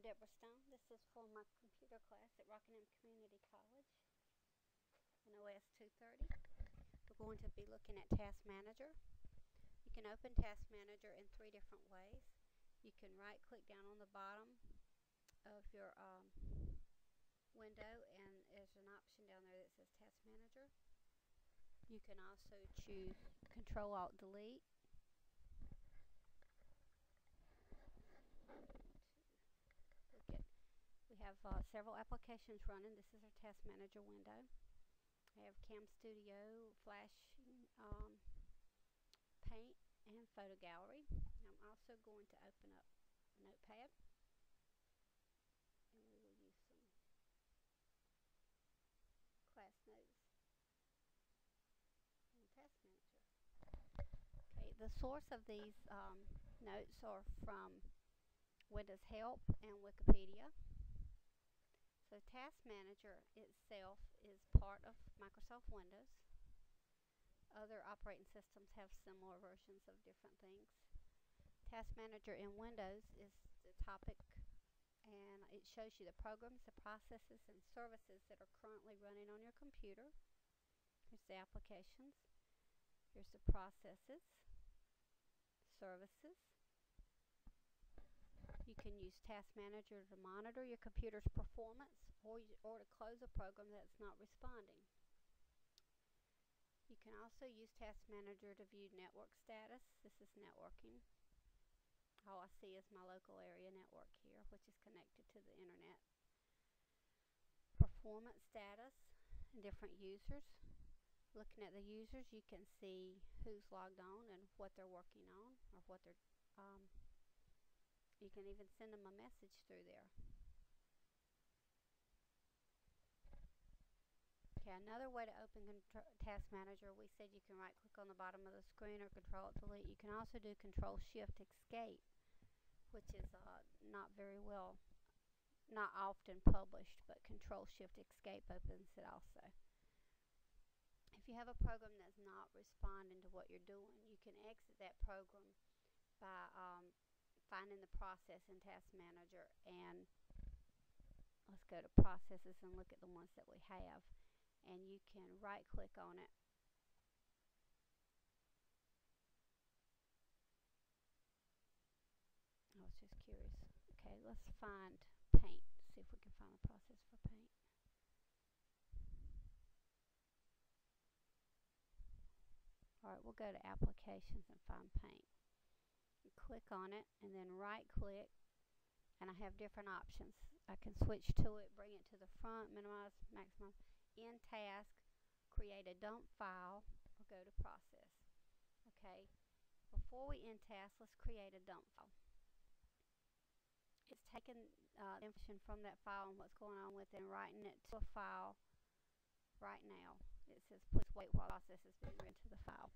I'm Deb Stone. This is for my computer class at Rockingham Community College in nos230. We're going to be looking at Task Manager. You can open Task Manager in three different ways. You can right click down on the bottom of your window and there's an option down there that says Task Manager. You can also choose Control-Alt-Delete. We have several applications running. This is our Task Manager window. I have Cam Studio, Flash, Paint, and Photo Gallery. I'm also going to open up Notepad, and we will use some class notes in Task Manager. Okay, the source of these notes are from Windows Help and Wikipedia. So Task Manager itself is part of Microsoft Windows. Other operating systems have similar versions of different things. Task Manager in Windows is the topic, and it shows you the programs, the processes, and services that are currently running on your computer. Here's the applications. Here's the processes, services. You can use Task Manager to monitor your computer's performance or to close a program that's not responding. You can also use Task Manager to view network status. This is networking. All I see is my local area network here, which is connected to the internet. Performance status and different users. Looking at the users, you can see who's logged on and what they're working on, or what they're you can even send them a message through there. Okay, another way to open Task Manager, we said you can right click on the bottom of the screen or Control-Alt-Delete. You can also do Control-Shift-Escape, which is not often published, but Control-Shift-Escape opens it also. If you have a program that's not responding to what you're doing, you can exit that program by finding the process in Task Manager, and let's go to processes and look at the ones that we have, and you can right click on it I was just curious. Okay, let's find paint, see if we can find the process for paint. Alright, we'll go to applications and find paint. Click on it and then right click, and I have different options. I can switch to it, bring it to the front, minimize, maximize, end task, create a dump file, or go to process. Okay, before we end task, let's create a dump file. It's taking information from that file and what's going on with it and writing it to a file right now. It says please wait while the process is being written to the file.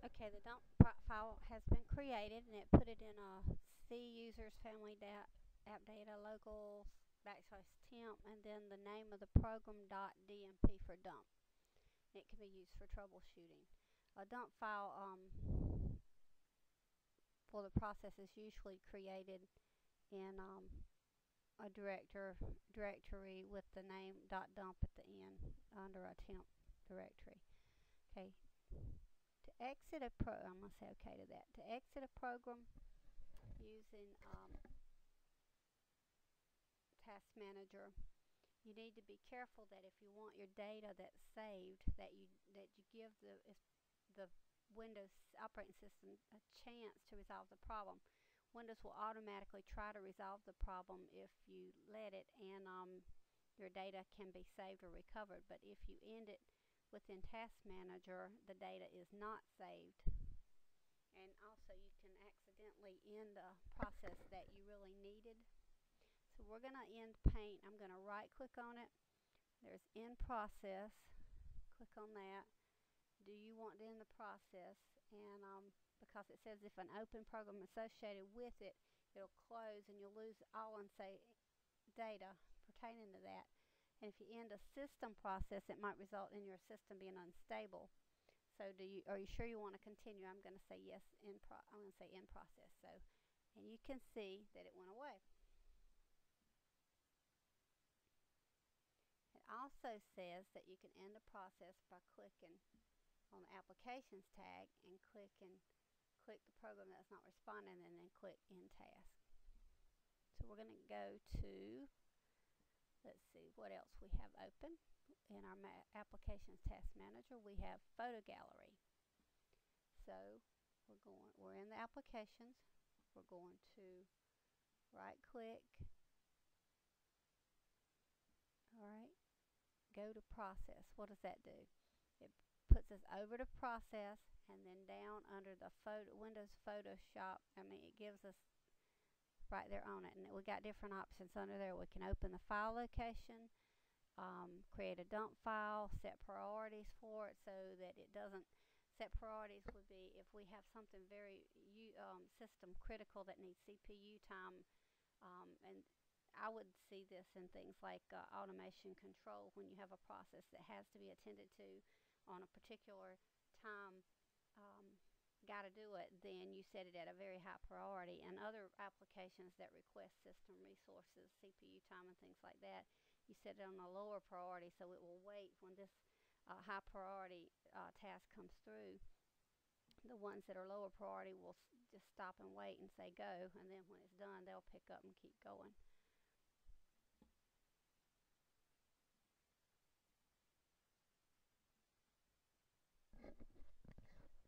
Okay, the dump file has been created, and it put it in a C users family app data local /temp, and then the name of the program .dmp for dump. It can be used for troubleshooting. A dump file for the process is usually created in a directory with the name .dump at the end under a temp directory. Okay. To exit a I'm going to say okay to that. To exit a program using Task Manager, you need to be careful that if you want your data that's saved, that you give the Windows operating system a chance to resolve the problem. Windows will automatically try to resolve the problem if you let it, and your data can be saved or recovered. But if you end it within Task Manager, the data is not saved, and also you can accidentally end a process that you really needed. So we're going to end paint. I'm going to right click on it. There's end process. Click on that. Do you want to end the process? And because it says if an open program associated with it, it'll close and you'll lose all unsaved data pertaining to that. And if you end a system process, it might result in your system being unstable. So are you sure you want to continue? I'm going to say yes, I'm going to say in process. So, and you can see that it went away. It also says that you can end a process by clicking on the applications tag and click the program that's not responding, and then click end task. So we're going to go to, let's see what else we have open. In our applications task manager, we have photo gallery. So we're in the applications. We're going to right click. Alright, go to process. What does that do? It puts us over to process and then down under the Windows Photoshop. It gives us right there on it, and we got different options under there. We can open the file location, create a dump file, set priorities for it so that it doesn't. Set priorities would be if we have something very system critical that needs CPU time, and I would see this in things like automation control. When you have a process that has to be attended to on a particular time, got to do it, then you set it at a very high priority. And other applications that request system resources, CPU time and things like that, you set it on a lower priority so it will wait when this high priority task comes through. The ones that are lower priority will just stop and wait and say go, and then when it's done they'll pick up and keep going.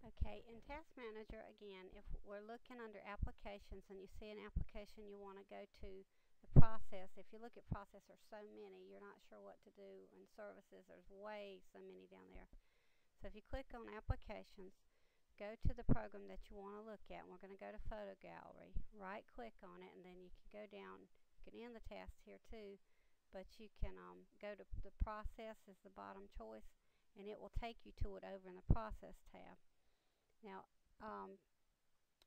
Okay, in Task Manager, again, if we're looking under applications and you see an application you want to go to the process, if you look at process, there's so many, you're not sure what to do. In services, there's so many down there. So if you click on applications, go to the program that you want to look at, and we're going to go to photo gallery. Right click on it, and then you can go down. You can end the task here too, but you can go to the process is the bottom choice, and it will take you to it over in the process tab. Now,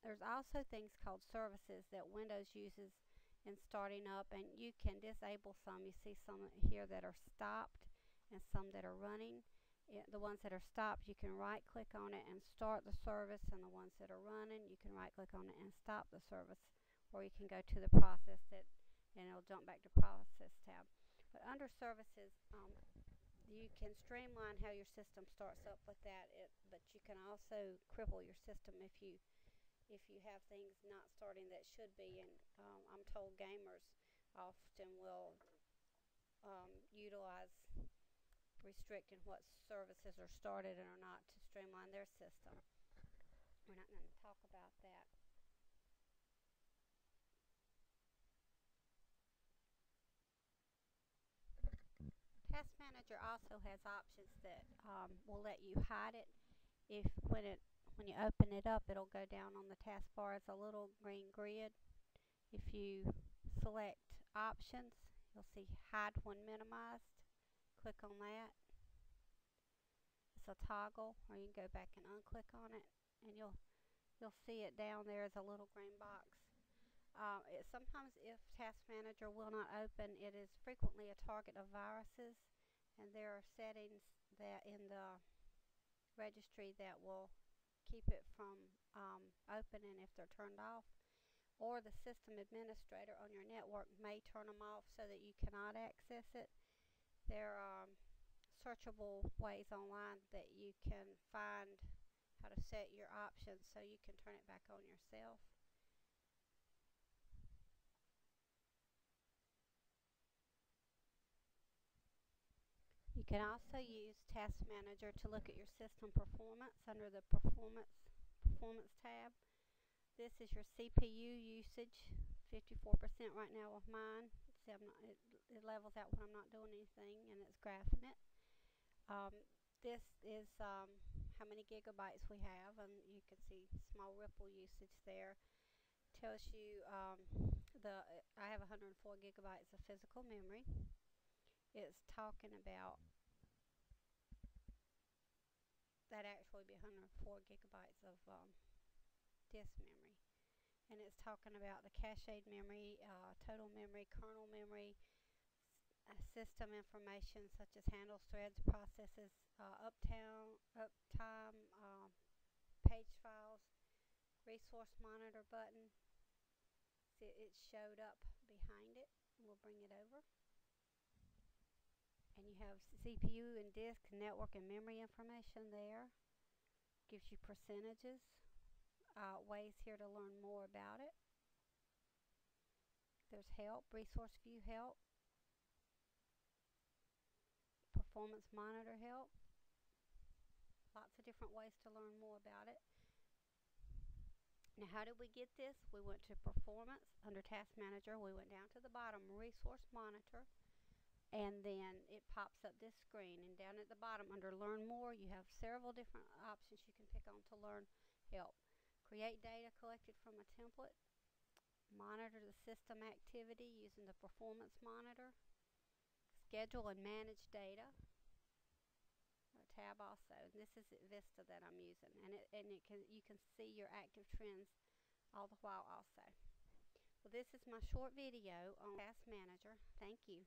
there's also things called services that Windows uses in starting up, and you can disable some. You see some here that are stopped and some that are running. The ones that are stopped, you can right click on it and start the service, and the ones that are running, you can right click on it and stop the service, or you can go to the process and it'll jump back to process tab. But under services, you can streamline how your system starts up with that, but you can also cripple your system if you have things not starting that should be. And I'm told gamers often will utilize restricting what services are started and are not to streamline their system. We're not going to talk about that. Task Manager also has options that will let you hide it. When you open it up, it'll go down on the taskbar as a little green grid. If you select options, you'll see hide when minimized. Click on that. It's a toggle, or you can go back and unclick on it, and you'll see it down there as a little green box. Sometimes if Task Manager will not open, it is frequently a target of viruses, and there are settings that in the registry that will keep it from opening if they're turned off, or the system administrator on your network may turn them off so that you cannot access it. There are searchable ways online that you can find how to set your options so you can turn it back on yourself. You can also use Task Manager to look at your system performance under the Performance tab. This is your CPU usage, 54% right now with mine. See, it levels out when I'm not doing anything, and it's graphing it. This is how many gigabytes we have, and you can see small ripple usage there. Tells you I have 104 gigabytes of physical memory. It's talking about that actually be 104 gigabytes of disk memory, and it's talking about the cached memory, total memory, kernel memory, system information such as handles, threads, processes, uptime, page files, resource monitor button. See, it showed up behind it. We'll bring it over. And you have CPU and disk, network and memory information there. Gives you percentages, ways here to learn more about it. There's help, resource view help, performance monitor help. Lots of different ways to learn more about it. Now, how did we get this? We went to performance under task manager. We went down to the bottom, resource monitor, and then it pops up this screen. And down at the bottom under learn more, you have several different options you can pick on to learn help. Create data collected from a template. Monitor the system activity using the performance monitor. Schedule and manage data. A tab also. This is Vista that I'm using, and you can see your active trends all the while also. Well, this is my short video on Task Manager. Thank you.